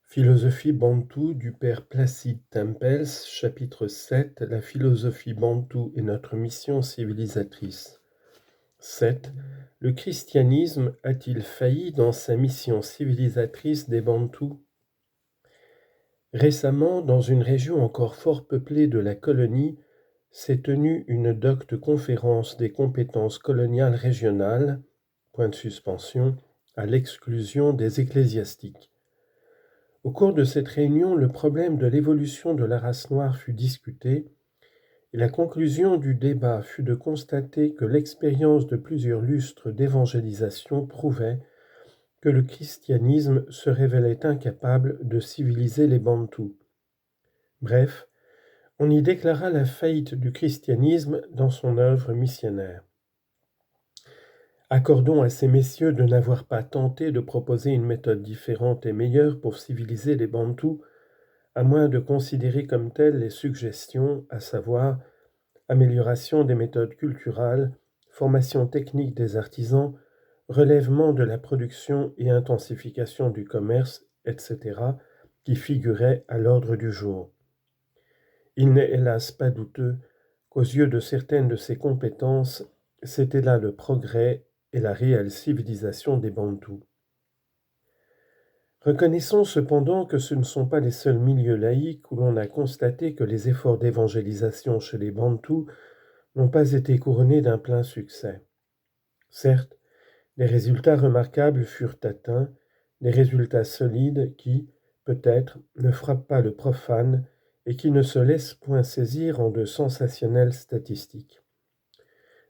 Philosophie bantoue du père Placide Tempels, chapitre 7, la philosophie bantoue et notre mission civilisatrice. 7. Le christianisme a-t-il failli dans sa mission civilisatrice des Bantous ? Récemment, dans une région encore fort peuplée de la colonie, s'est tenue une docte conférence des compétences coloniales régionales, point de suspension, à l'exclusion des ecclésiastiques. Au cours de cette réunion, le problème de l'évolution de la race noire fut discuté, et la conclusion du débat fut de constater que l'expérience de plusieurs lustres d'évangélisation prouvait que le christianisme se révélait incapable de civiliser les Bantous. Bref, on y déclara la faillite du christianisme dans son œuvre missionnaire. Accordons à ces messieurs de n'avoir pas tenté de proposer une méthode différente et meilleure pour civiliser les Bantous, à moins de considérer comme telles les suggestions, à savoir amélioration des méthodes culturales, formation technique des artisans, relèvement de la production et intensification du commerce, etc., qui figuraient à l'ordre du jour. Il n'est hélas pas douteux qu'aux yeux de certaines de ces compétences, c'était là le progrès et la réelle civilisation des Bantous. Reconnaissons cependant que ce ne sont pas les seuls milieux laïques où l'on a constaté que les efforts d'évangélisation chez les Bantous n'ont pas été couronnés d'un plein succès. Certes, des résultats remarquables furent atteints, des résultats solides qui, peut-être, ne frappent pas le profane et qui ne se laissent point saisir en de sensationnelles statistiques.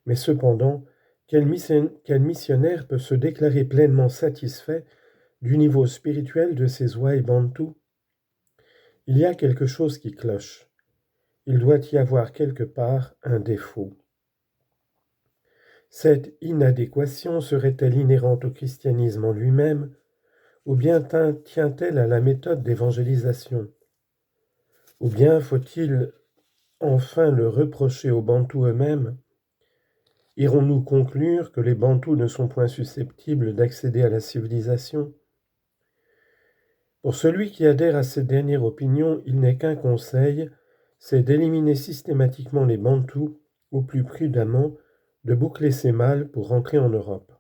Mais cependant, quel missionnaire peut se déclarer pleinement satisfait du niveau spirituel de ces ouailles bantous? Il y a quelque chose qui cloche. Il doit y avoir quelque part un défaut. Cette inadéquation serait-elle inhérente au christianisme en lui-même, ou bien tient-elle à la méthode d'évangélisation? Ou bien faut-il enfin le reprocher aux Bantous eux-mêmes? Irons-nous conclure que les Bantous ne sont point susceptibles d'accéder à la civilisation? Pour celui qui adhère à cette dernière opinion, il n'est qu'un conseil, c'est d'éliminer systématiquement les Bantous, ou plus prudemment, de boucler ses malles pour rentrer en Europe.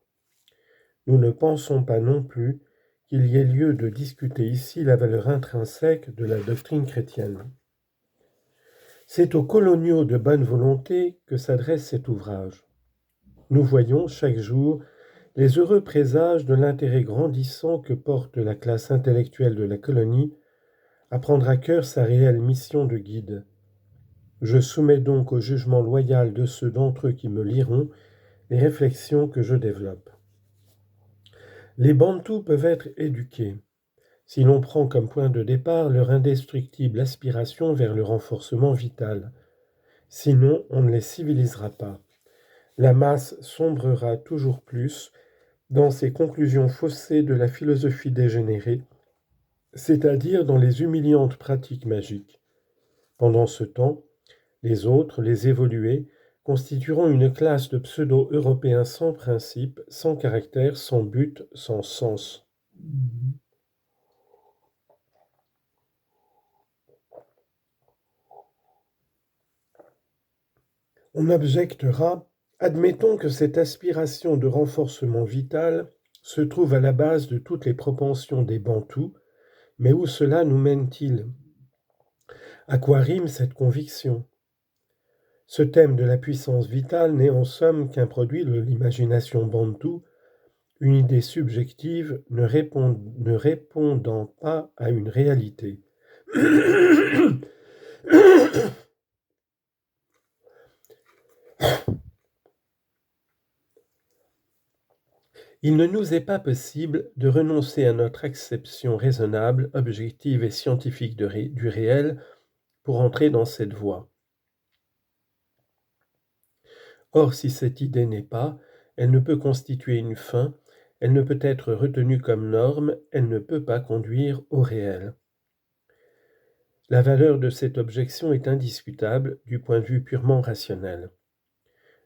Nous ne pensons pas non plus qu'il y ait lieu de discuter ici la valeur intrinsèque de la doctrine chrétienne. C'est aux coloniaux de bonne volonté que s'adresse cet ouvrage. Nous voyons chaque jour les heureux présages de l'intérêt grandissant que porte la classe intellectuelle de la colonie à prendre à cœur sa réelle mission de guide. Je soumets donc au jugement loyal de ceux d'entre eux qui me liront les réflexions que je développe. Les Bantous peuvent être éduqués, si l'on prend comme point de départ leur indestructible aspiration vers le renforcement vital. Sinon, on ne les civilisera pas. La masse sombrera toujours plus dans ces conclusions faussées de la philosophie dégénérée, c'est-à-dire dans les humiliantes pratiques magiques. Pendant ce temps, les autres, les évolués, constitueront une classe de pseudo-européens sans principe, sans caractère, sans but, sans sens. On objectera, admettons que cette aspiration de renforcement vital se trouve à la base de toutes les propensions des Bantous, mais où cela nous mène-t-il? À quoi rime cette conviction? Ce thème de la puissance vitale n'est en somme qu'un produit de l'imagination bantoue, une idée subjective ne répondant pas à une réalité. Il ne nous est pas possible de renoncer à notre acception raisonnable, objective et scientifique du réel pour entrer dans cette voie. Or, si cette idée n'est pas, elle ne peut constituer une fin, elle ne peut être retenue comme norme, elle ne peut pas conduire au réel. La valeur de cette objection est indiscutable du point de vue purement rationnel.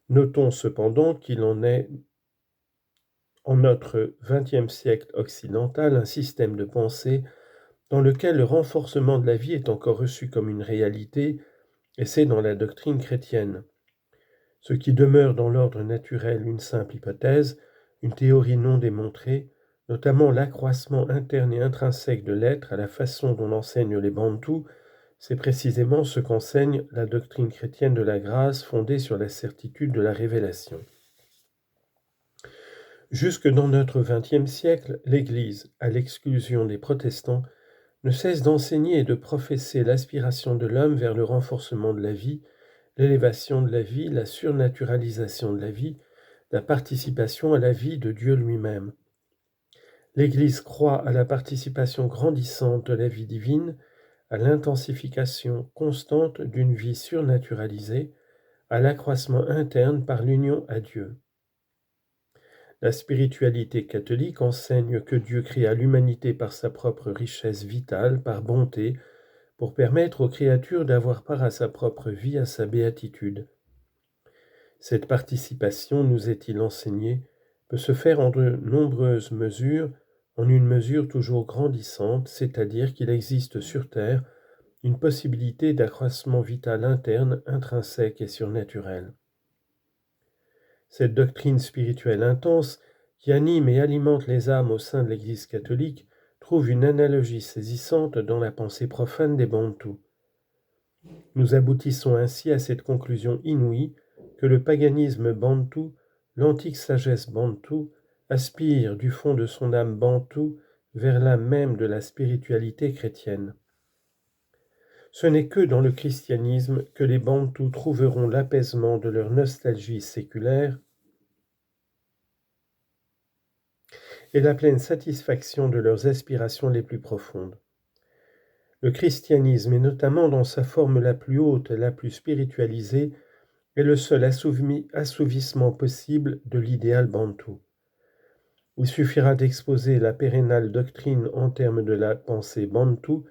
Notons cependant qu'il en est en notre XXe siècle occidental un système de pensée dans lequel le renforcement de la vie est encore reçu comme une réalité, et c'est dans la doctrine chrétienne. Ce qui demeure dans l'ordre naturel une simple hypothèse, une théorie non démontrée, notamment l'accroissement interne et intrinsèque de l'être à la façon dont l'enseignent les Bantous, c'est précisément ce qu'enseigne la doctrine chrétienne de la grâce fondée sur la certitude de la révélation. Jusque dans notre XXe siècle, l'Église, à l'exclusion des protestants, ne cesse d'enseigner et de professer l'aspiration de l'homme vers le renforcement de la vie, l'élévation de la vie, la surnaturalisation de la vie, la participation à la vie de Dieu lui-même. L'Église croit à la participation grandissante de la vie divine, à l'intensification constante d'une vie surnaturalisée, à l'accroissement interne par l'union à Dieu. La spiritualité catholique enseigne que Dieu créa l'humanité par sa propre richesse vitale, par bonté, pour permettre aux créatures d'avoir part à sa propre vie, à sa béatitude. Cette participation, nous est-il enseigné, peut se faire en de nombreuses mesures, en une mesure toujours grandissante, c'est-à-dire qu'il existe sur Terre une possibilité d'accroissement vital interne, intrinsèque et surnaturel. Cette doctrine spirituelle intense, qui anime et alimente les âmes au sein de l'Église catholique, trouve une analogie saisissante dans la pensée profane des Bantous. Nous aboutissons ainsi à cette conclusion inouïe que le paganisme bantou, l'antique sagesse bantou, aspire du fond de son âme bantou vers l'âme même de la spiritualité chrétienne. Ce n'est que dans le christianisme que les bantous trouveront l'apaisement de leur nostalgie séculaire et la pleine satisfaction de leurs aspirations les plus profondes. Le christianisme, et notamment dans sa forme la plus haute et la plus spiritualisée, est le seul assouvissement possible de l'idéal bantou. Il suffira d'exposer la pérenniale doctrine en termes de la pensée bantou,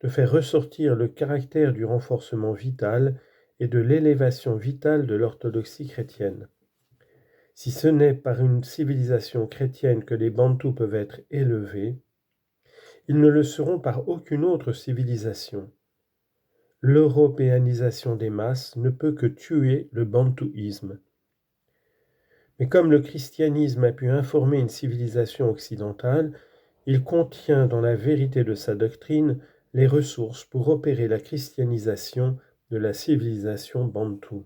de faire ressortir le caractère du renforcement vital et de l'élévation vitale de l'orthodoxie chrétienne. Si ce n'est par une civilisation chrétienne que les Bantous peuvent être élevés, ils ne le seront par aucune autre civilisation. L'européanisation des masses ne peut que tuer le bantouisme. Mais comme le christianisme a pu informer une civilisation occidentale, il contient dans la vérité de sa doctrine les ressources pour opérer la christianisation de la civilisation bantoue.